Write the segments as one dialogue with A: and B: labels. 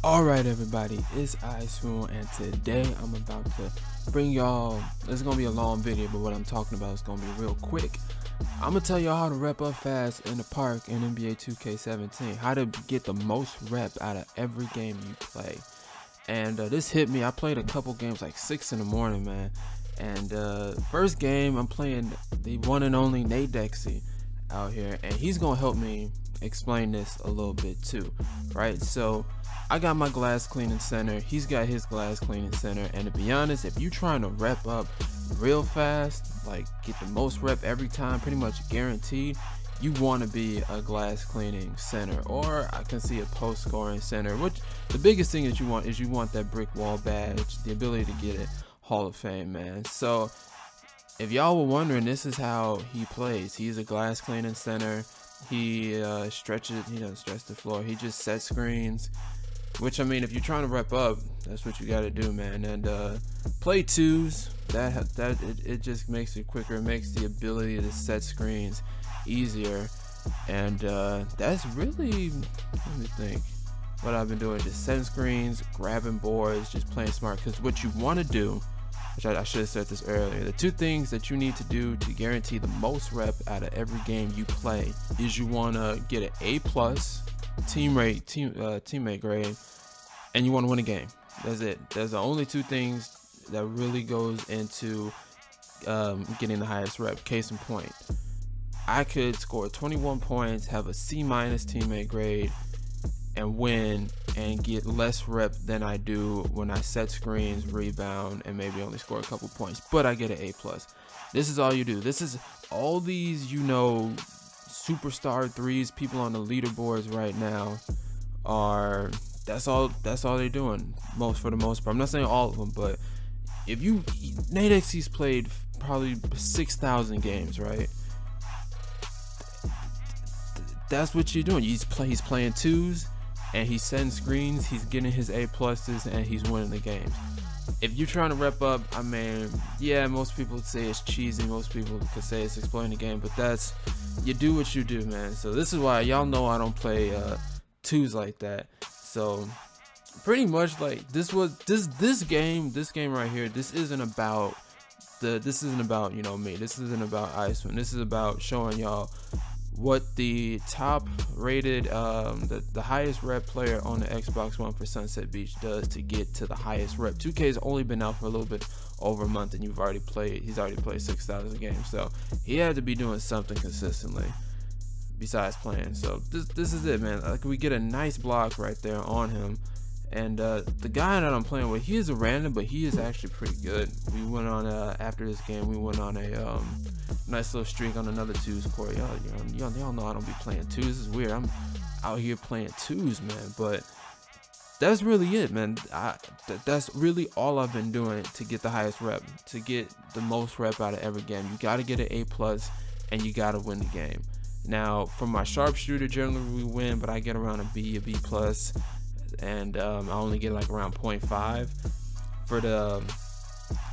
A: Alright everybody, it's iSwune, and today I'm about to bring y'all, this is going to be a long video, but what I'm talking about is going to be real quick. I'm going to tell y'all how to rep up fast in the park in NBA 2K17, how to get the most rep out of every game you play. And this hit me. I played a couple games like 6 in the morning, man. And first game, I'm playing the one and only NaDeXe out here, and he's going to help me explain this a little bit too, right? So I got my glass cleaning center, he's got his glass cleaning center, and to be honest, if you're trying to rep up real fast, like get the most rep every time, pretty much guaranteed, you want to be a glass cleaning center, or I can see a post scoring center, which the biggest thing that you want is you want that brick wall badge, the ability to get it Hall of Fame, man. So if y'all were wondering, this is how he plays. He's a glass cleaning center. He stretches, he doesn't stretch the floor, he just sets screens. Which, I mean, if you're trying to rep up, that's what you got to do, man. And play twos. It just makes it quicker. It makes the ability to set screens easier. And that's really, let me think, what I've been doing. Just setting screens, grabbing boards, just playing smart. Because what you want to do, which I should have said this earlier, the two things that you need to do to guarantee the most rep out of every game you play is you want to get an A+ teammate grade, and you want to win a game. That's it. There's the only two things that really goes into getting the highest rep. Case in point, I could score 21 points, have a C- teammate grade, and win and get less rep than I do when I set screens, rebound, and maybe only score a couple points, but I get an A+. This is all you do. This is all these, you know, superstar threes, people on the leaderboards right now are, that's all they're doing for the most part. I'm not saying all of them, but if you, NaDeXe's played probably 6,000 games, right? That's what you're doing. He's playing twos, and he's setting screens, he's getting his A+, and he's winning the games. If you're trying to rep up, I mean, yeah, most people would say it's cheesy, most people could say it's explaining the game, but that's, you do what you do, man. So this is why y'all know I don't play twos like that. So pretty much, like, this game right here, this isn't about you know me, this isn't about iSwune, this is about showing y'all what the top rated the highest rep player on the Xbox One for Sunset Beach does to get to the highest rep. 2K's only been out for a little bit over a month, and he's already played 6,000 games, so he had to be doing something consistently besides playing. So this is it, man. Like, we get a nice block right there on him, and the guy that I'm playing with, he is a random, but he is actually pretty good. We went on after this game, we went on a nice little streak on another twos court. Y'all know I don't be playing twos. This is weird. I'm out here playing twos, man. But that's really it, man. That's really all I've been doing to get the highest rep, to get the most rep out of every game. You got to get an A+, and you got to win the game. Now, for my sharpshooter, generally we win, but I get around a B+, and I only get like around 0.5.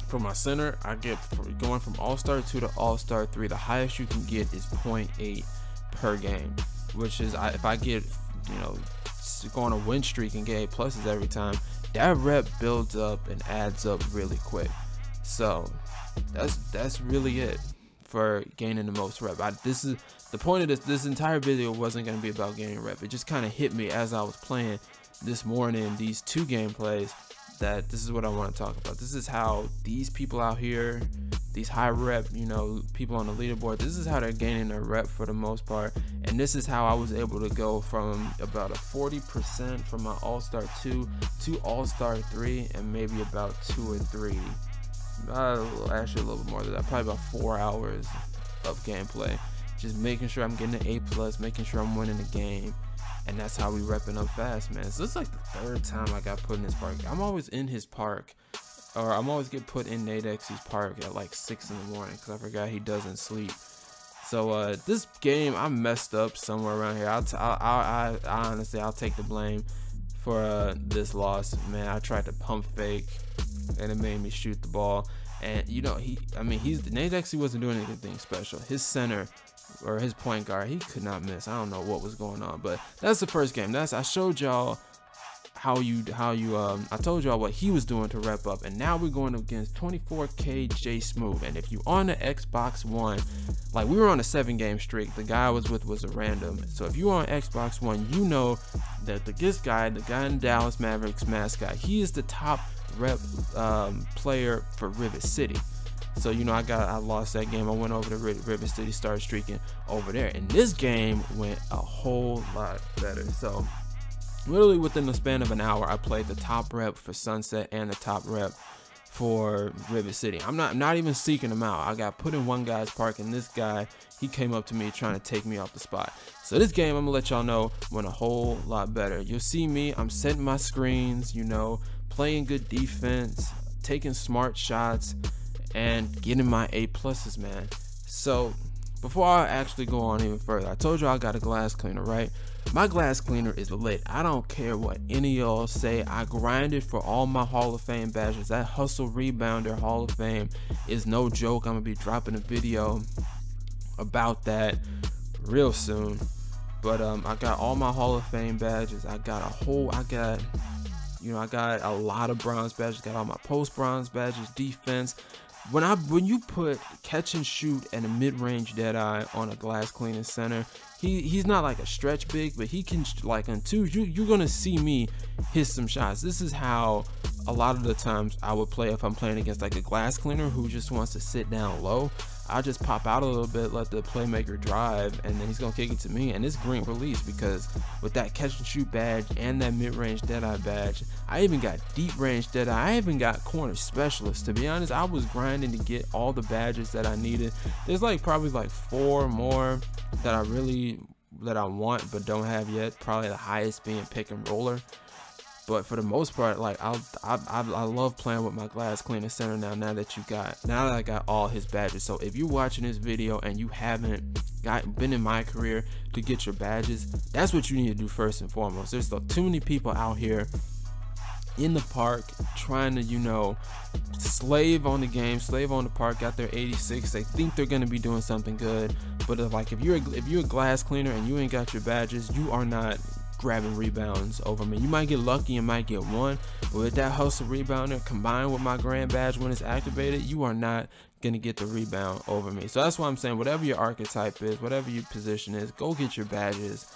A: For my center, I get, going from All-Star 2 to All-Star 3, the highest you can get is 0.8 per game, which is, if I get, you know, go on a win streak and get A+ every time, that rep builds up and adds up really quick. So that's really it for gaining the most rep. This is the point of this entire video wasn't going to be about gaining rep. It just kind of hit me as I was playing this morning these two gameplays, that this is what I want to talk about. This is how these people out here, these high rep, you know, people on the leaderboard, this is how they're gaining their rep for the most part. And this is how I was able to go from about a 40% from my All-Star 2 to All-Star 3, and maybe about 2 or 3, actually a little bit more than that, probably about 4 hours of gameplay, just making sure I'm getting an A+, making sure I'm winning the game. And that's how we repping up fast, man. So it's like the third time I got put in his park. I'm always in his park, or I'm always get put in NaDeXe's park at like 6 in the morning, because I forgot he doesn't sleep. So this game, I messed up somewhere around here. I honestly, I'll take the blame for this loss, man. I tried to pump fake, and it made me shoot the ball. And you know, NaDeXe wasn't doing anything special. His center or his point guard, he could not miss. I don't know what was going on, but that's the first game. I showed y'all I told y'all what he was doing to rep up, and now we're going against 24K JSmoove. And if you on the Xbox One, like we were on a 7-game streak, the guy I was with was a random. So if you on Xbox One, you know that this guy, the guy in Dallas Mavericks mascot, he is the top rep player for Rivet City. So you know, I lost that game. I went over to Rivet City, started streaking over there, and this game went a whole lot better. So literally within the span of an hour, I played the top rep for Sunset and the top rep for Rivet City. I'm not even seeking them out. I got put in one guy's park, and this guy, he came up to me trying to take me off the spot. So this game, I'm gonna let y'all know, went a whole lot better. You'll see me, I'm setting my screens, you know, playing good defense, taking smart shots, and getting my A+, man. So before I actually go on even further, I told you I got a glass cleaner, right? My glass cleaner is lit. I don't care what any of y'all say. I grinded for all my Hall of Fame badges. That Hustle Rebounder Hall of Fame is no joke. I'm gonna be dropping a video about that real soon. But I got all my Hall of Fame badges. I got a lot of bronze badges. Got all my post bronze badges, defense. When you put catch and shoot and a mid-range Deadeye on a glass cleaning center, he's not like a stretch big, but he can, like, on twos, you're gonna see me hit some shots. This is how a lot of the times I would play if I'm playing against like a glass cleaner who just wants to sit down low. I'll just pop out a little bit, let the playmaker drive, and then he's gonna kick it to me, and it's green release, because with that catch and shoot badge and that mid-range Deadeye badge, I even got deep range Deadeye. I even got corner specialist. To be honest, I was grinding to get all the badges that I needed. There's like probably like 4 more that I want but don't have yet. Probably the highest being pick and roller. But for the most part, like I love playing with my glass cleaner center now that I got all his badges. So if you're watching this video and you haven't been in my career to get your badges, that's what you need to do first and foremost. There's too many people out here in the park trying to, you know, slave on the game, slave on the park, got their 86. They think they're gonna be doing something good, but if you're a glass cleaner and you ain't got your badges, you are not grabbing rebounds over me. You might get lucky and might get one, but with that hustle rebounder combined with my grand badge when it's activated, you are not gonna get the rebound over me. So that's why I'm saying, whatever your archetype is, whatever your position is, go get your badges.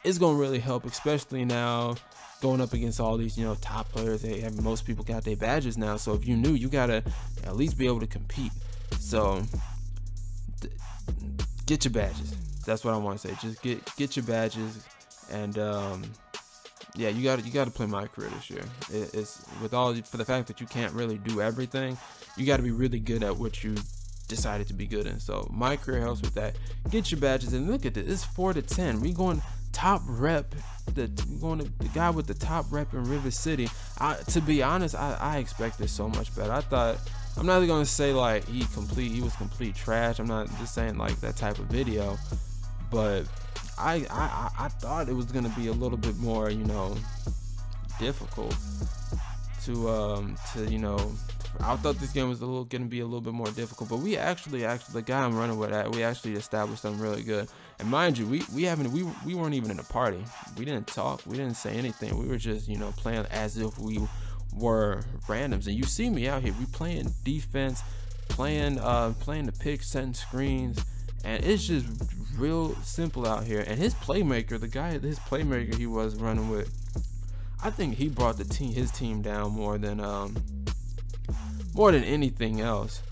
A: It's gonna really help, especially now going up against all these, you know, top players. Most people got their badges now, so if you're new, you gotta at least be able to compete. So get your badges. That's what I want to say. Just get your badges. And yeah, you got to play my career this year. It's for the fact that you can't really do everything, you got to be really good at what you decided to be good in. So my career helps with that. Get your badges, and look at this. It's 4 to 10. We going top rep. The guy with the top rep in Rivet City. To be honest, I expected so much better. I'm not gonna say like he was complete trash. I'm not just saying like that type of video, but I thought it was gonna be a little bit more, you know, difficult to you know. I thought this game was gonna be a little bit more difficult, but we actually the guy I'm running with, we actually established something really good. And mind you, we weren't even in a party. We didn't talk. We didn't say anything. We were just, you know, playing as if we were randoms. And you see me out here. We playing defense, playing the pick, setting screens. And it's just real simple out here. And his playmaker, his playmaker he was running with, I think he brought his team down more than anything else.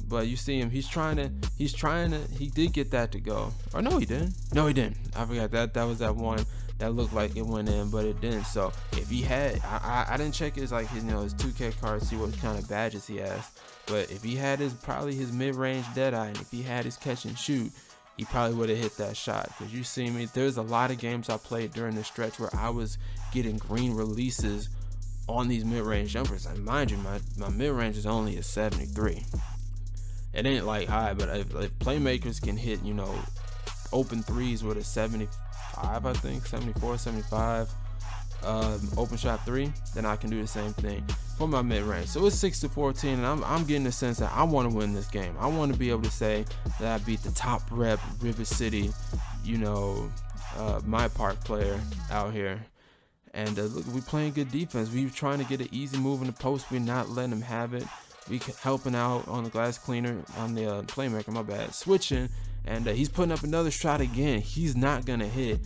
A: But you see him, he did get that to go. Or no, he didn't. No, he didn't. I forgot that was that one that looked like it went in, but it didn't. So if he had, I didn't check his, like, his, you know, his 2K card, see what kind of badges he has. But if he had probably his mid-range Deadeye, and if he had his catch and shoot, he probably would have hit that shot. Because you see me, there's a lot of games I played during the stretch where I was getting green releases on these mid-range jumpers. And mind you, my mid-range is only a 73. It ain't like high, but if playmakers can hit, you know, open threes with a 75, I think 74, 75, open shot 3, then I can do the same thing for my mid range. So it's 6-14, and I'm getting the sense that I want to win this game. I want to be able to say that I beat the top rep River City, you know, MYPARK player out here. And look, we're playing good defense. We're trying to get an easy move in the post. We're not letting him have it. We helping out on the glass cleaner, on the playmaker, my bad, switching, and he's putting up another shot again. He's not gonna hit,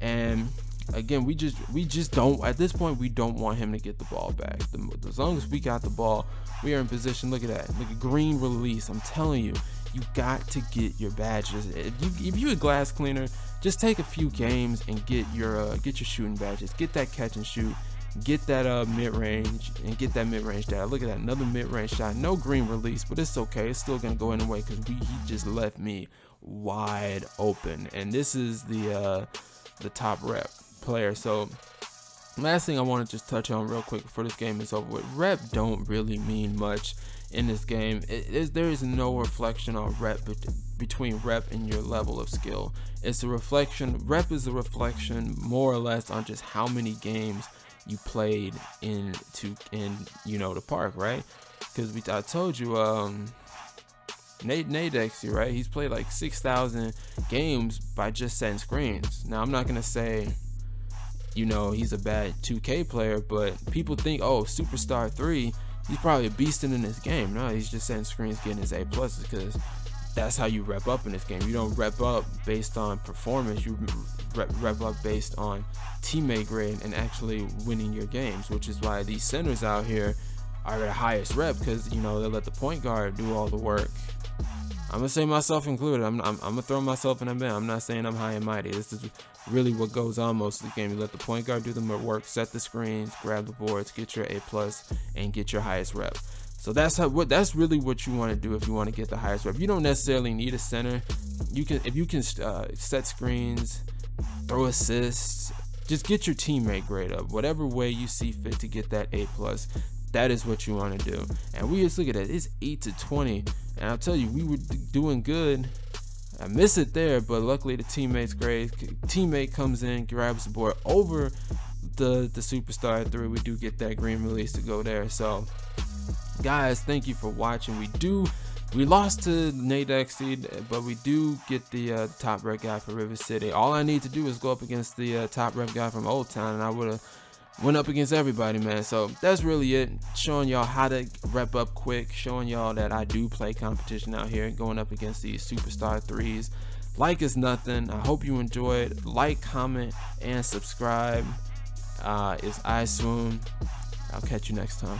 A: and again, we just don't, at this point, we don't want him to get the ball back. As long as we got the ball, we are in position. Look at that, look at green release. I'm telling you, you got to get your badges. If you're a glass cleaner, just take a few games and get your shooting badges. Get that catch and shoot. Get that mid-range and get that mid-range data. Look at that, another mid-range shot. No green release, but it's okay. It's still gonna go anyway because he just left me wide open. And this is the top rep player. So last thing I want to just touch on real quick before this game is over with. Rep don't really mean much in this game. There is no reflection on rep between rep and your level of skill. It's a reflection. Rep is a reflection more or less on just how many games you played in you know, the park, right? Because I told you NaDeXe, right? He's played like 6,000 games by just setting screens. Now I'm not gonna say, you know, he's a bad 2K player, but people think, oh, Superstar 3, he's probably beasting in this game. No, he's just setting screens, getting his A+, because that's how you rep up in this game. You don't rep up based on performance. You rep up based on teammate grade and actually winning your games, which is why these centers out here are the highest rep, because, you know, they let the point guard do all the work. I'm gonna say myself included. I'm gonna throw myself in a bin. I'm not saying I'm high and mighty. This is really what goes on most of the game. You let the point guard do the work, set the screens, grab the boards, get your A+, and get your highest rep. So that's really what you want to do if you want to get the highest rep. You don't necessarily need a center. If you can set screens, throw assists, just get your teammate grade up. Whatever way you see fit to get that A+, that is what you want to do. And we just look at it. It's 8-20, and I'll tell you, we were doing good. I miss it there, but luckily the teammate comes in, grabs the board over the Superstar 3. We do get that green release to go there. So guys, thank you for watching. We lost to NaDeXe, but we do get the top rep guy for River City. All I need to do is go up against the top rep guy from Old Town, and I would have went up against everybody, man. So that's really it, showing y'all how to rep up quick, showing y'all that I do play competition out here, going up against these Superstar 3s like it's nothing. I hope you enjoyed. Like, comment, and subscribe. It's iSwune. I'll catch you next time.